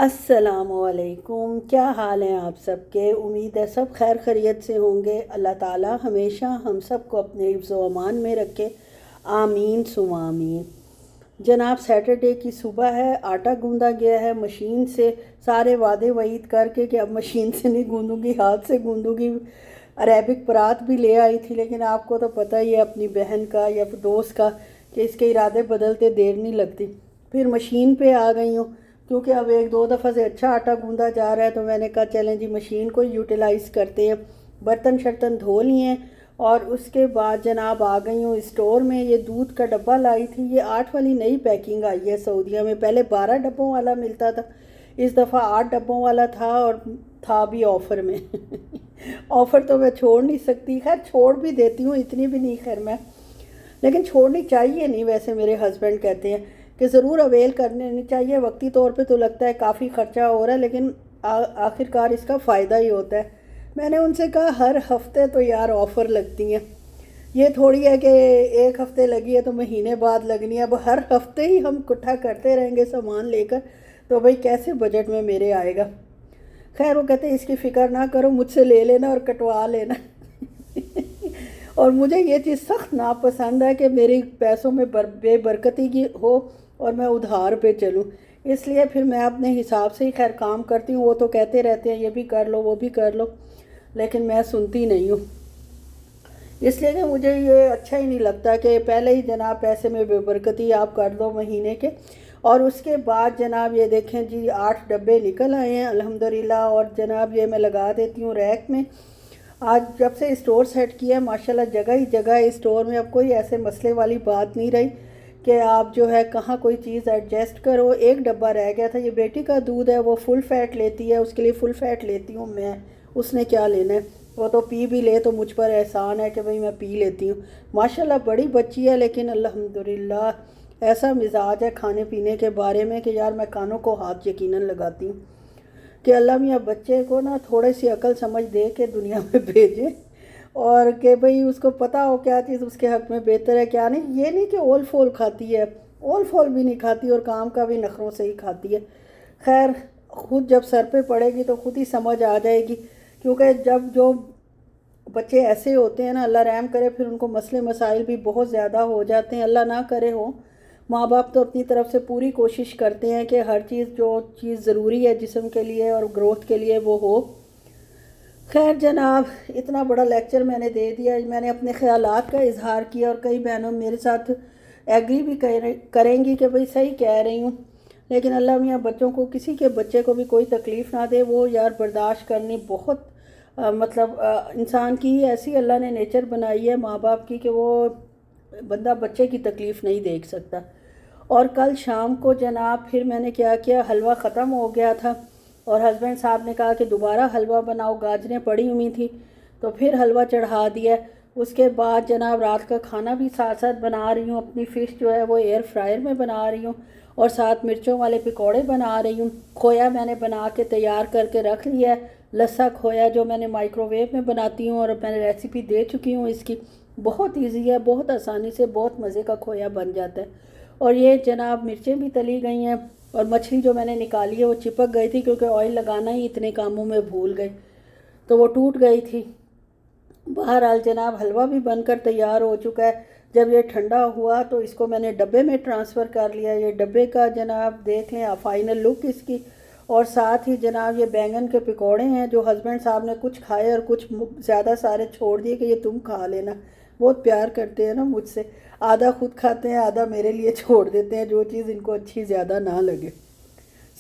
अस्सलामुअलैकुम। क्या हाल है आप सबके? उम्मीद है सब खैर खैरियत से होंगे। अल्लाह ताला हमेशा हम सब को अपने हिफ्ज़ व अमान में रखे, आमीन सुम आमीन। जनाब सैटरडे की सुबह है, आटा गूंदा गया है मशीन से। सारे वादे वईद करके कि अब मशीन से नहीं गूंदूंगी, हाथ से गूंदूंगी। अरेबिक परात भी ले आई थी, लेकिन आपको तो पता ही है अपनी बहन का या दोस्त का कि इसके इरादे बदलते देर नहीं लगती। फिर मशीन पे आ गई हूँ, क्योंकि अब एक दो दफ़ा से अच्छा आटा गूंदा जा रहा है, तो मैंने कहा चलें जी मशीन को यूटिलाइज़ करते हैं। बर्तन शर्तन धो लिए हैं और उसके बाद जनाब आ गई हूँ स्टोर में। ये दूध का डब्बा लाई थी, ये 8 वाली नई पैकिंग आई है सऊदीया में। पहले 12 डब्बों वाला मिलता था, इस दफ़ा 8 डब्बों वाला था और था भी ऑफ़र में। ऑफ़र तो मैं छोड़ नहीं सकती, खैर छोड़ भी देती हूँ, इतनी भी नहीं खैर मैं, लेकिन छोड़नी चाहिए नहीं। वैसे मेरे हस्बैंड कहते हैं कि ज़रूर अवेल करने नहीं चाहिए। वक्ती तौर पे तो लगता है काफ़ी ख़र्चा हो रहा है, लेकिन आखिरकार इसका फ़ायदा ही होता है। मैंने उनसे कहा हर हफ्ते तो यार ऑफ़र लगती हैं, ये थोड़ी है कि एक हफ़्ते लगी है तो महीने बाद लगनी है। अब हर हफ्ते ही हम इकट्ठा करते रहेंगे सामान लेकर, तो भाई कैसे बजट में मेरे आएगा। खैर वो कहते हैं इसकी फ़िक्र ना करो, मुझसे ले लेना और कटवा लेना। और मुझे ये चीज़ सख्त नापसंद है कि मेरे पैसों में बेबरकती की हो और मैं उधार पे चलूँ। इसलिए फिर मैं अपने हिसाब से ही खैर काम करती हूँ। वो तो कहते रहते हैं ये भी कर लो वो भी कर लो, लेकिन मैं सुनती नहीं हूँ। इसलिए कि मुझे ये अच्छा ही नहीं लगता कि पहले ही जनाब पैसे में बेबरकती आप कर दो महीने के, और उसके बाद जनाब ये देखें जी 8 डब्बे निकल आए हैं अल्हम्दुलिल्लाह। और जनाब ये मैं लगा देती हूँ रैक में। आज जब से स्टोर सेट किया है माशाल्लाह जगह ही जगह है स्टोर में। अब कोई ऐसे मसले वाली बात नहीं रही कि आप जो है कहाँ कोई चीज़ एडजस्ट करो। एक डब्बा रह गया था, ये बेटी का दूध है, वो फुल फैट लेती है, उसके लिए फुल फैट लेती हूँ मैं, उसने क्या लेना है, वो तो पी भी ले तो मुझ पर एहसान है कि भाई मैं पी लेती हूँ। माशाल्लाह बड़ी बच्ची है, लेकिन अल्हम्दुलिल्लाह ऐसा मिजाज है खाने पीने के बारे में कि यार मैं कानों को हाथ यकीनन लगाती हूँ कि अल्लाह मियाँ बच्चे को ना थोड़ी सी अकल समझ दे के दुनिया में भेजे, और कि भाई उसको पता हो क्या चीज़ उसके हक़ में बेहतर है क्या नहीं। ये नहीं कि ओल फोल खाती है, ओल फोल भी नहीं खाती और काम का भी नखरों से ही खाती है। खैर खुद जब सर पे पड़ेगी तो खुद ही समझ आ जाएगी, क्योंकि जब जो बच्चे ऐसे होते हैं ना, अल्लाह रहम करे, फिर उनको मसले मसाइल भी बहुत ज़्यादा हो जाते हैं। अल्लाह ना करे हो। माँ बाप तो अपनी तरफ से पूरी कोशिश करते हैं कि हर चीज़ जो चीज़ ज़रूरी है जिस्म के लिए और ग्रोथ के लिए वो हो। खैर जनाब इतना बड़ा लेक्चर मैंने दे दिया, मैंने अपने ख़यालात का इजहार किया और कई बहनों मेरे साथ एग्री भी करेंगी कि भाई सही कह रही हूँ। लेकिन अल्लाह मियाँ बच्चों को, किसी के बच्चे को भी कोई तकलीफ़ ना दे, वो यार बर्दाश्त करनी बहुत इंसान की ऐसी अल्लाह ने नेचर बनाई है माँ बाप की कि वो बंदा बच्चे की तकलीफ़ नहीं देख सकता। और कल शाम को जनाब फिर मैंने क्या किया, हलवा ख़त्म हो गया था और हस्बैंड साहब ने कहा कि दोबारा हलवा बनाओ, गाजरें पड़ी हुई थी, तो फिर हलवा चढ़ा दिया। उसके बाद जनाब रात का खाना भी साथ साथ बना रही हूँ। अपनी फ़िश जो है वो एयर फ्रायर में बना रही हूँ और साथ मिर्चों वाले पकौड़े बना रही हूँ। खोया मैंने बना के तैयार करके रख लिया है, लस्सा खोया जो मैंने माइक्रोवेव में बनाती हूँ, और मैंने रेसिपी दे चुकी हूँ इसकी। बहुत ईजी है, बहुत आसानी से बहुत मज़े का खोया बन जाता है। और ये जनाब मिर्चें भी तली गई हैं, और मछली जो मैंने निकाली है वो चिपक गई थी, क्योंकि ऑयल लगाना ही इतने कामों में भूल गई, तो वो टूट गई थी। बहरहाल जनाब हलवा भी बनकर तैयार हो चुका है। जब ये ठंडा हुआ तो इसको मैंने डब्बे में ट्रांसफ़र कर लिया। ये डब्बे का जनाब देख लें फाइनल लुक इसकी। और साथ ही जनाब ये बैंगन के पकौड़े हैं जो हस्बैंड साहब ने कुछ खाए और कुछ ज़्यादा सारे छोड़ दिए कि ये तुम खा लेना। बहुत प्यार करते हैं ना मुझसे, आधा खुद खाते हैं आधा मेरे लिए छोड़ देते हैं, जो चीज़ इनको अच्छी ज़्यादा ना लगे,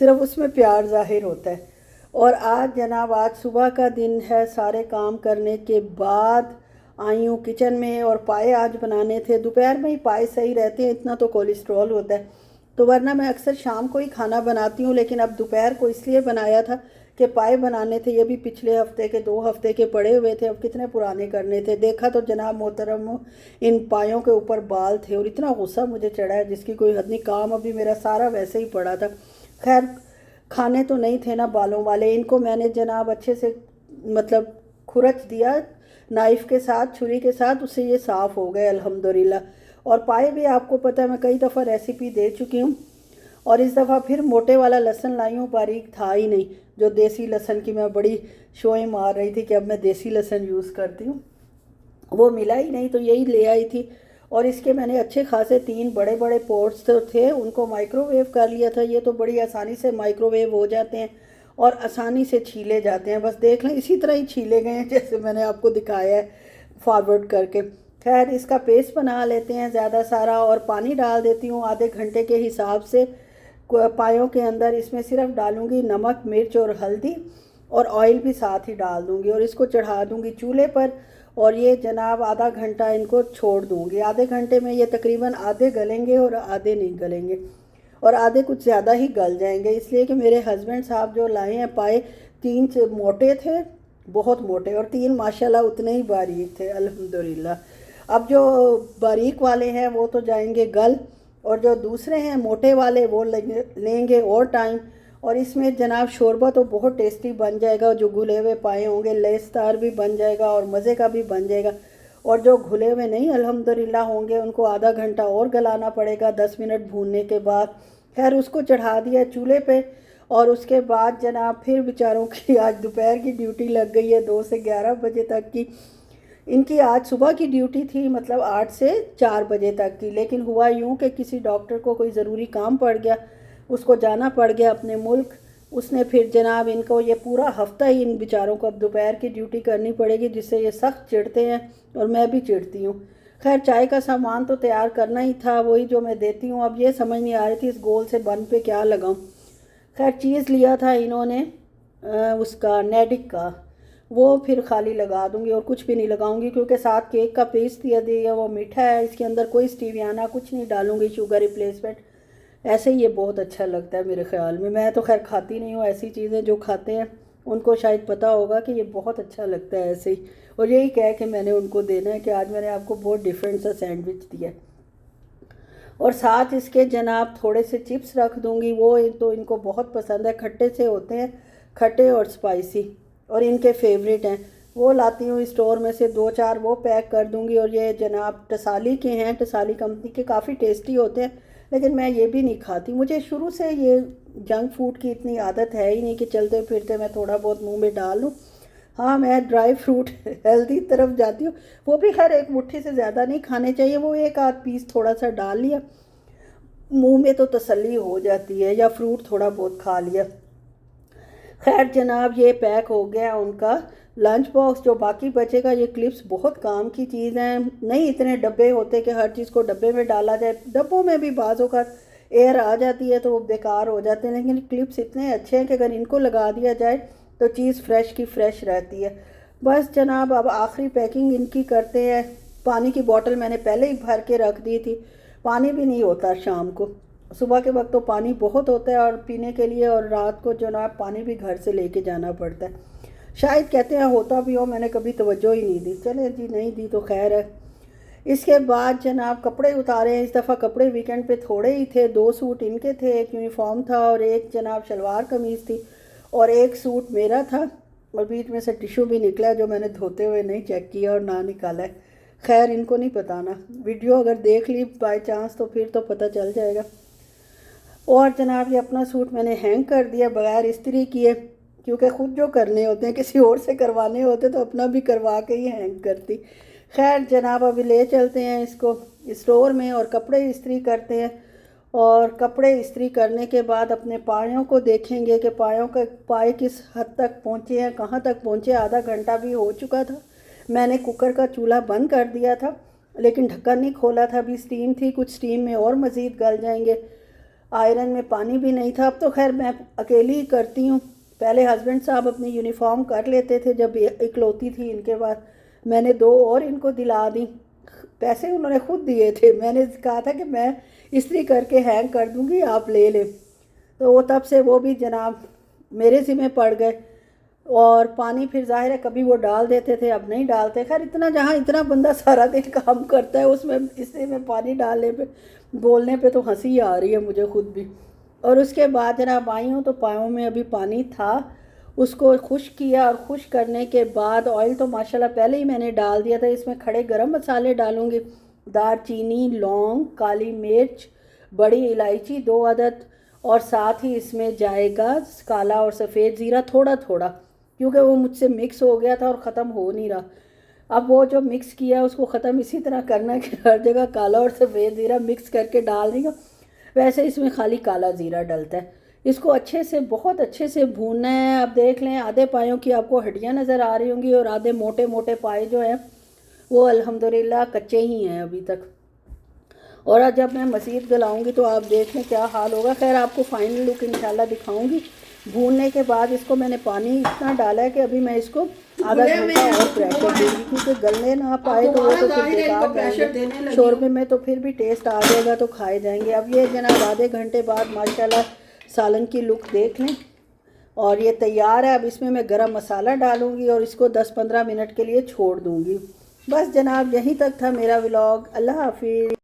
सिर्फ उसमें प्यार ज़ाहिर होता है। और आज जनाब आज सुबह का दिन है, सारे काम करने के बाद आई हूँ किचन में, और पाए आज बनाने थे। दोपहर में ही पाए सही रहते हैं, इतना तो कोलेस्ट्रॉल होता है, तो वरना मैं अक्सर शाम को ही खाना बनाती हूँ, लेकिन अब दोपहर को इसलिए बनाया था कि पाए बनाने थे। ये भी पिछले हफ्ते के 2 हफ्ते के पड़े हुए थे, अब कितने पुराने करने थे। देखा तो जनाब मोहतरम इन पायों के ऊपर बाल थे और इतना गुस्सा मुझे चढ़ा है जिसकी कोई हद नहीं। काम अभी मेरा सारा वैसे ही पड़ा था। खैर खाने तो नहीं थे ना बालों वाले, इनको मैंने जनाब अच्छे से मतलब खुरच दिया नाइफ़ के साथ, छुरी के साथ, उससे ये साफ़ हो गए अल्हम्दुलिल्लाह। और पाए भी आपको पता है मैं कई दफ़ा रेसिपी दे चुकी हूँ, और इस दफ़ा फिर मोटे वाला लहसुन लाई हूँ, बारीक था ही नहीं। जो देसी लहसुन की मैं बड़ी शोएं मार रही थी कि अब मैं देसी लहसुन यूज़ करती हूँ, वो मिला ही नहीं, तो यही ले आई थी। और इसके मैंने अच्छे खासे 3 बड़े बड़े पोर्ट्स तो थे, उनको माइक्रोवेव कर लिया था। ये तो बड़ी आसानी से माइक्रोवेव हो जाते हैं और आसानी से छीले जाते हैं। बस देख लें इसी तरह ही छीले गए हैं जैसे मैंने आपको दिखाया है फॉरवर्ड करके। खैर इसका पेस्ट बना लेते हैं ज़्यादा सारा, और पानी डाल देती हूँ आधे घंटे के हिसाब से पायों के अंदर। इसमें सिर्फ डालूँगी नमक, मिर्च और हल्दी, और ऑयल भी साथ ही डाल दूँगी, और इसको चढ़ा दूँगी चूल्हे पर। और ये जनाब आधा घंटा इनको छोड़ दूँगी। आधे घंटे में ये तकरीबन आधे गलेंगे और आधे नहीं गलेंगे, और आधे कुछ ज़्यादा ही गल जाएंगे, इसलिए कि मेरे हस्बैंड साहब जो लाए हैं पाए 3 मोटे थे, बहुत मोटे, और 3 माशाल्लाह उतने ही बारीक थे अल्हम्दुलिल्लाह। अब जो बारीक वाले हैं वो तो जाएंगे गल, और जो दूसरे हैं मोटे वाले वो लेंगे और टाइम। और इसमें जनाब शोरबा तो बहुत टेस्टी बन जाएगा। जो घुले हुए पाए होंगे लेसदार भी बन जाएगा और मज़े का भी बन जाएगा। और जो घुले हुए नहीं अल्हम्दुलिल्लाह होंगे उनको आधा घंटा और गलाना पड़ेगा 10 मिनट भूनने के बाद। खैर उसको चढ़ा दिया चूल्हे पे, और उसके बाद जनाब फिर बेचारों की आज दोपहर की ड्यूटी लग गई है 2 से 11 बजे तक की। इनकी आज सुबह की ड्यूटी थी, मतलब 8 से 4 बजे तक की। लेकिन हुआ यूँ कि किसी डॉक्टर को कोई ज़रूरी काम पड़ गया, उसको जाना पड़ गया अपने मुल्क। उसने फिर जनाब इनको ये पूरा हफ्ता ही इन बेचारों को अब दोपहर की ड्यूटी करनी पड़ेगी, जिससे ये सख्त चिढ़ते हैं और मैं भी चिढ़ती हूँ। खैर चाय का सामान तो तैयार करना ही था, वही जो मैं देती हूँ। अब ये समझ नहीं आ रही थी इस गोल से बन पे क्या लगाऊँ। खैर चीज़ लिया था इन्होंने उसका नेडिक का, वो फिर खाली लगा दूंगी और कुछ भी नहीं लगाऊंगी, क्योंकि साथ केक का पेस्ट दिया दिया वो मीठा है, इसके अंदर कोई स्टीवियाना कुछ नहीं डालूंगी, शुगर रिप्लेसमेंट। ऐसे ही ये बहुत अच्छा लगता है मेरे ख्याल में। मैं तो खैर खाती नहीं हूँ ऐसी चीज़ें, जो खाते हैं उनको शायद पता होगा कि ये बहुत अच्छा लगता है ऐसे ही। और यही कह के मैंने उनको देना है कि आज मैंने आपको बहुत डिफरेंट सा सैंडविच दिया। और साथ इसके जनाब थोड़े से चिप्स रख दूँगी, वो तो इनको बहुत पसंद है, खट्टे से होते हैं, खट्टे और स्पाइसी, और इनके फेवरेट हैं। वो लाती हूँ स्टोर में से 2-4, वो पैक कर दूँगी। और ये जनाब टसाली के हैं, टसाली कंपनी के, काफ़ी टेस्टी होते हैं, लेकिन मैं ये भी नहीं खाती। मुझे शुरू से ये जंक फूड की इतनी आदत है ही नहीं कि चलते फिरते मैं थोड़ा बहुत मुंह में डाल लूँ। हाँ मैं ड्राई फ्रूट हेल्दी तरफ जाती हूँ, वो भी खैर एक मुट्ठी से ज़्यादा नहीं खाने चाहिए, वो 1 आध पीस थोड़ा सा डाल लिया मुंह में तो तसल्ली हो जाती है, या फ्रूट थोड़ा बहुत खा लिया। खैर जनाब ये पैक हो गया उनका लंच बॉक्स। जो बाकी बचेगा, ये क्लिप्स बहुत काम की चीज़ हैं, नहीं इतने डब्बे होते कि हर चीज़ को डब्बे में डाला जाए। डब्बों में भी बाज़ों का एयर आ जाती है तो वो बेकार हो जाते हैं, लेकिन क्लिप्स इतने अच्छे हैं कि अगर इनको लगा दिया जाए तो चीज़ फ्रेश की फ्रेश रहती है। बस जनाब अब आखिरी पैकिंग इनकी करते हैं। पानी की बोतल मैंने पहले ही भर के रख दी थी, पानी भी नहीं होता शाम को, सुबह के वक्त तो पानी बहुत होता है और पीने के लिए, और रात को जनाब पानी भी घर से लेके जाना पड़ता है। शायद कहते हैं होता भी हो, मैंने कभी तवज्जो ही नहीं दी। चले जी नहीं दी तो खैर है। इसके बाद जनाब कपड़े उतारे हैं। इस दफ़ा कपड़े वीकेंड पे थोड़े ही थे, 2 सूट इनके थे, एक यूनिफॉर्म था और एक जनाब शलवार कमीज़ थी, और एक सूट मेरा था। और बीच में से टिशू भी निकला जो मैंने धोते हुए नहीं चेक किया और ना निकाला है। खैर इनको नहीं बताना, वीडियो अगर देख ली बाई चांस तो फिर तो पता चल जाएगा। और जनाब ये अपना सूट मैंने हैंग कर दिया बग़ैर इस्त्री किए, क्योंकि ख़ुद जो करने होते हैं किसी और से करवाने होते तो अपना भी करवा के ही हैंग करती। खैर जनाब अभी ले चलते हैं इसको स्टोर में और कपड़े इस्त्री करते हैं। और कपड़े इस्त्री करने के बाद अपने पायों को देखेंगे कि पायों के पाए किस हद तक पहुँचे हैं, कहाँ तक पहुँचे। आधा घंटा भी हो चुका था, मैंने कुकर का चूल्हा बंद कर दिया था, लेकिन ढक्कन नहीं खोला था, अभी स्टीम थी, कुछ स्टीम में और मज़ीद गल जाएंगे। आयरन में पानी भी नहीं था। अब तो खैर मैं अकेली ही करती हूँ, पहले हस्बैंड साहब अपनी यूनिफॉर्म कर लेते थे जब इकलौती थी इनके बाद, मैंने 2 और इनको दिला दी। पैसे उन्होंने खुद दिए थे, मैंने कहा था कि मैं इस्त्री करके हैंग कर दूँगी, आप ले लें। तो वो तब से वो भी जनाब मेरे ज़िम्मे पड़ गए। और पानी फिर ज़ाहिर है कभी वो डाल देते थे, अब नहीं डालते। खैर इतना जहाँ इतना बंदा सारा दिन काम करता है उसमें इस्त्री में पानी डालने पे बोलने पे तो हंसी आ रही है मुझे खुद भी। और उसके बाद जनाब आई हूँ तो पाँव में अभी पानी था, उसको खुश्क किया, और खुश्क करने के बाद ऑयल तो माशाल्लाह पहले ही मैंने डाल दिया था। इसमें खड़े गरम मसाले डालूँगी, दारचीनी, लौंग, काली मिर्च, बड़ी इलायची 2 अदद, और साथ ही इसमें जाएगा काला और सफ़ेद ज़ीरा थोड़ा थोड़ा, क्योंकि वो मुझसे मिक्स हो गया था और ख़त्म हो नहीं रहा। अब वो जो मिक्स किया उसको ख़त्म इसी तरह करना है कि हर जगह काला और सफ़ेद ज़ीरा मिक्स करके डाल देगा। वैसे इसमें खाली काला ज़ीरा डलता है। इसको अच्छे से, बहुत अच्छे से भूनना है। आप देख लें, आधे पायों की आपको हड्डियाँ नज़र आ रही होंगी और आधे मोटे मोटे पाए जो हैं वो अल्हम्दुलिल्लाह कच्चे ही हैं अभी तक। और आज जब मैं मज़ीद गलाऊंगी तो आप देख लें क्या हाल होगा। खैर आपको फाइनल लुक इंशाल्लाह दिखाऊंगी। भूनने के बाद इसको मैंने पानी इतना डाला है कि अभी मैं इसको आधा घंटा और प्रेशर दूंगी, क्योंकि गलने ना पाए तो वो तो फिर बेकार जाएंगे शोरबे में, तो फिर भी टेस्ट आ जाएगा तो खाए जाएंगे। अब ये जनाब आधे घंटे बाद माशाल्लाह सालन की लुक देख लें और ये तैयार है। अब इसमें मैं गरम मसाला डालूंगी और इसको 10-15 मिनट के लिए छोड़ दूंगी। बस जनाब यहीं तक था मेरा व्लॉग। अल्लाह हाफिज़।